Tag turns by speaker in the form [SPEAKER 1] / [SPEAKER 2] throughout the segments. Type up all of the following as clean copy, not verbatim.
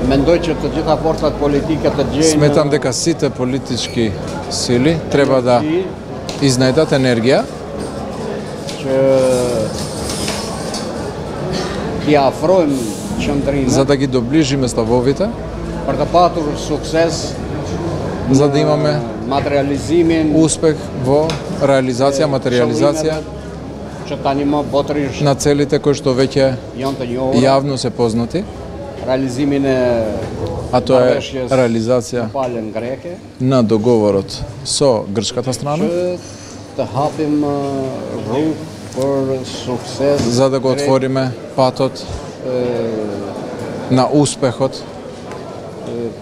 [SPEAKER 1] Mendoj që të gjitha forcat politike të gjejnë.
[SPEAKER 2] Smetam дека сите политички сили треба да изнајдат енергија
[SPEAKER 1] që t'i afrojmë qëndrimet
[SPEAKER 2] за да ги доближиме ставовите,
[SPEAKER 1] për të patur sukses
[SPEAKER 2] за да имаме
[SPEAKER 1] materializimin
[SPEAKER 2] успех во реализација, материјализација
[SPEAKER 1] që tani më botërisht
[SPEAKER 2] на целите кои што веќе
[SPEAKER 1] janë të njohura,
[SPEAKER 2] јавно се познати,
[SPEAKER 1] realizimin e
[SPEAKER 2] а тоа е
[SPEAKER 1] marrëveshjes
[SPEAKER 2] реализација
[SPEAKER 1] palën greke,
[SPEAKER 2] на договорот со грчката страна,
[SPEAKER 1] që të hapim rrugë për sukses
[SPEAKER 2] за да го отвориме патот на успехот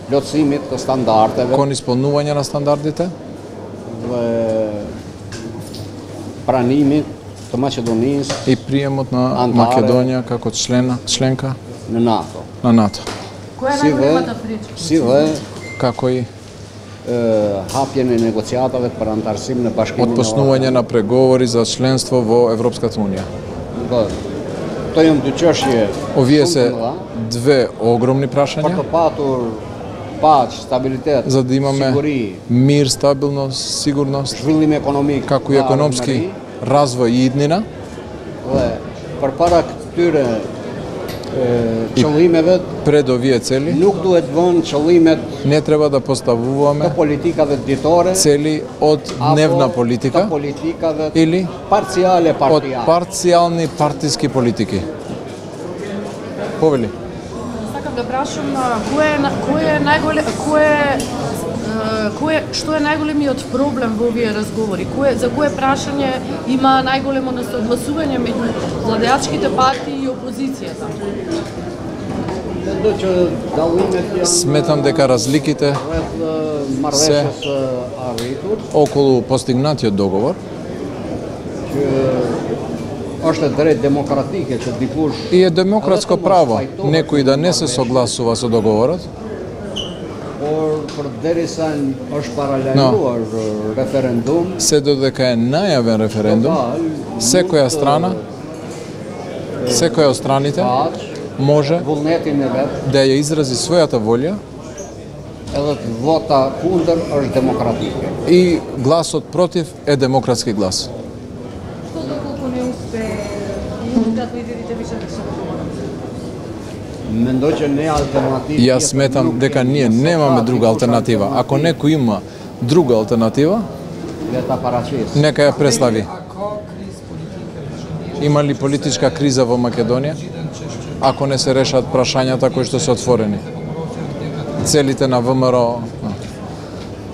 [SPEAKER 1] plotësimit të standardeve
[SPEAKER 2] кон исполнување на стандардите
[SPEAKER 1] dhe pranimit të Maqedonisë
[SPEAKER 2] и приемот на
[SPEAKER 1] Антаре.
[SPEAKER 2] Македонија како членка
[SPEAKER 1] në NATO.
[SPEAKER 2] на НАТО,
[SPEAKER 3] Која е
[SPEAKER 1] Si dhe,
[SPEAKER 3] најголемата пречка?
[SPEAKER 1] si dhe
[SPEAKER 2] како и
[SPEAKER 1] hapjen e negociatave për antarësim në Bashkimin
[SPEAKER 2] отпочнување на преговори за членство во Европската унија.
[SPEAKER 1] Evropian. Këto janë dy çështje
[SPEAKER 2] Овие
[SPEAKER 1] shumë
[SPEAKER 2] се
[SPEAKER 1] të mëdha
[SPEAKER 2] две огромни
[SPEAKER 1] për
[SPEAKER 2] прашања
[SPEAKER 1] të patur paqë, stabilitet,
[SPEAKER 2] за да имаме
[SPEAKER 1] siguri,
[SPEAKER 2] мир, стабилност, сигурност,
[SPEAKER 1] zhvillim ekonomik,
[SPEAKER 2] како и економски развој и иднина.
[SPEAKER 1] dhe përpara këtyre qëllimeve
[SPEAKER 2] Пред овие цели
[SPEAKER 1] nuk duhet vënë qëllimet
[SPEAKER 2] не треба да
[SPEAKER 1] të
[SPEAKER 2] поставуваме
[SPEAKER 1] politikave ditore
[SPEAKER 2] цели од дневна
[SPEAKER 1] të
[SPEAKER 2] политика
[SPEAKER 1] politikave
[SPEAKER 2] или
[SPEAKER 1] parciale
[SPEAKER 2] од
[SPEAKER 1] partijale.
[SPEAKER 2] парцијални партиски политики. Повели.
[SPEAKER 3] Сакам да прашам што е најголемиот проблем во овие разговори? За кое прашање има најголемо несогласување меѓу владеачките партии и опозицијата?
[SPEAKER 1] Mendoj që dallimet janë
[SPEAKER 2] Сметам дека разликите
[SPEAKER 1] rreth marrëveshjes së arritur,
[SPEAKER 2] околу постигнатиот договор
[SPEAKER 1] që është e drejtë demokratike që dikush
[SPEAKER 2] и е демократско право некој да не се согласува со договорот,
[SPEAKER 1] por përderisa është paralajmëruar referendum,
[SPEAKER 2] се додека е најавен референдум, секоја страна, секоја од страните
[SPEAKER 1] paq
[SPEAKER 2] може
[SPEAKER 1] vullnetin e vet,
[SPEAKER 2] да ја изрази својата волја
[SPEAKER 1] edhe të vota kundër është demokratike.
[SPEAKER 2] и гласот против е демократски глас.
[SPEAKER 3] Што доколку не успе да лидерите више да се договорат?
[SPEAKER 1] Mendoj që ne alternativë
[SPEAKER 2] Јас сметам дека ние немаме друга алтернатива. Ако некој има друга алтернатива,
[SPEAKER 1] le ta paraqes.
[SPEAKER 2] нека ја преслави. Има ли политичка криза во Македонија? Ако не се решат прашањата кои што се отворени. Целите на ВМРО.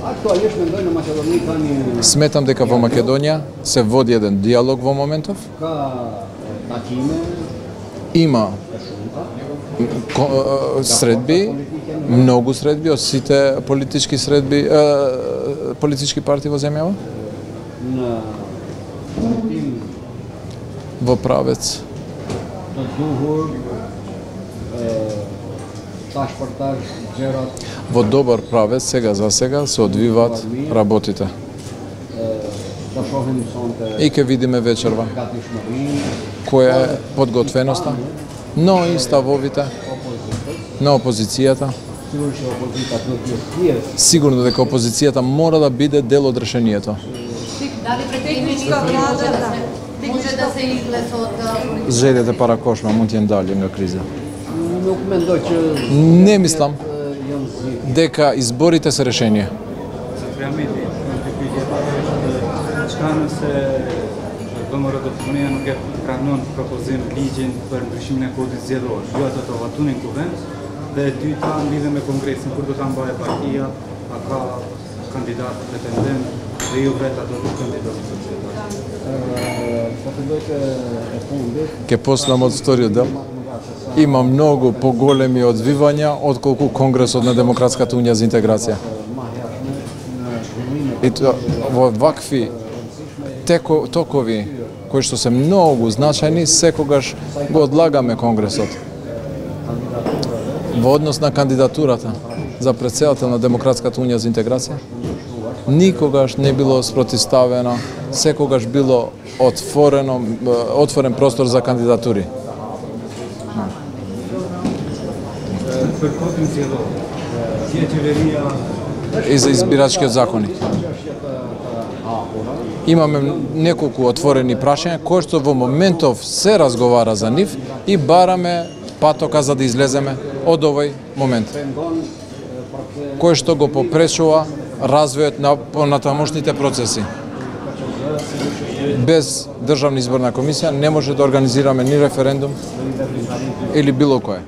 [SPEAKER 1] Aktualisht mendoj në Maqedoni ka një
[SPEAKER 2] Сметам дека во Македонија се води еден диалог во моментов.
[SPEAKER 1] ka takime
[SPEAKER 2] Има средби, многу средби од сите политички средби, политички партии во земјава,
[SPEAKER 1] në tim
[SPEAKER 2] во правец
[SPEAKER 1] të duhur tash për tash gjërat
[SPEAKER 2] во добар правец сега за сега се одвиваат работите.
[SPEAKER 1] do shohim sonte
[SPEAKER 2] И ќе видиме вечерва
[SPEAKER 1] gatishmërinë
[SPEAKER 2] која е подготвеноста, но и ставовите на опозицијата.
[SPEAKER 1] sigurisht që opozita duhet të jetë thjesht
[SPEAKER 2] Сигурно дека опозицијата мора да биде дел од решението.
[SPEAKER 4] Дали техничка влада може да се излезе од
[SPEAKER 2] Желите паракошма мund të ndalim nga kriza.
[SPEAKER 1] nuk mendoj që
[SPEAKER 2] Не мислам
[SPEAKER 1] janë zi.
[SPEAKER 2] дека изборите се решение.
[SPEAKER 5] Realmente, çka nëse VMRO-ja nuk e pranon propozim ligjin për ndryshimin e kodit zgjedhor, jo ato të vatunin kuvend, dhe e dyta lidhe me kongresin, kur do ta mbaje partia, a ka kandidat pretendent dhe ju vetë ato të kandidatë të zgjedhur.
[SPEAKER 1] Po mendoj që e fundit
[SPEAKER 2] Ке почнам од вториот дел. Има многу поголеми одвивања отколку Конгресот на Демократската унија за интеграција. И во вакви токови кои што се многу значајни, секогаш го одлагаме Конгресот. Во однос на кандидатурата за претседател на Демократската унија за интеграција, никогаш не било спротивставено, секогаш било отворен простор за кандидатури.
[SPEAKER 5] Къркотин зјело. Тие ќеверија
[SPEAKER 2] и за избирачкиот законник. Имаме неколку отворени прашања кои што во моментов се разговара за нив и бараме патока за да излеземе од овој момент. Кој што го попречува развојот на понатамошните процеси. Без Државна изборна комисија не може да организираме ни референдум или било кое.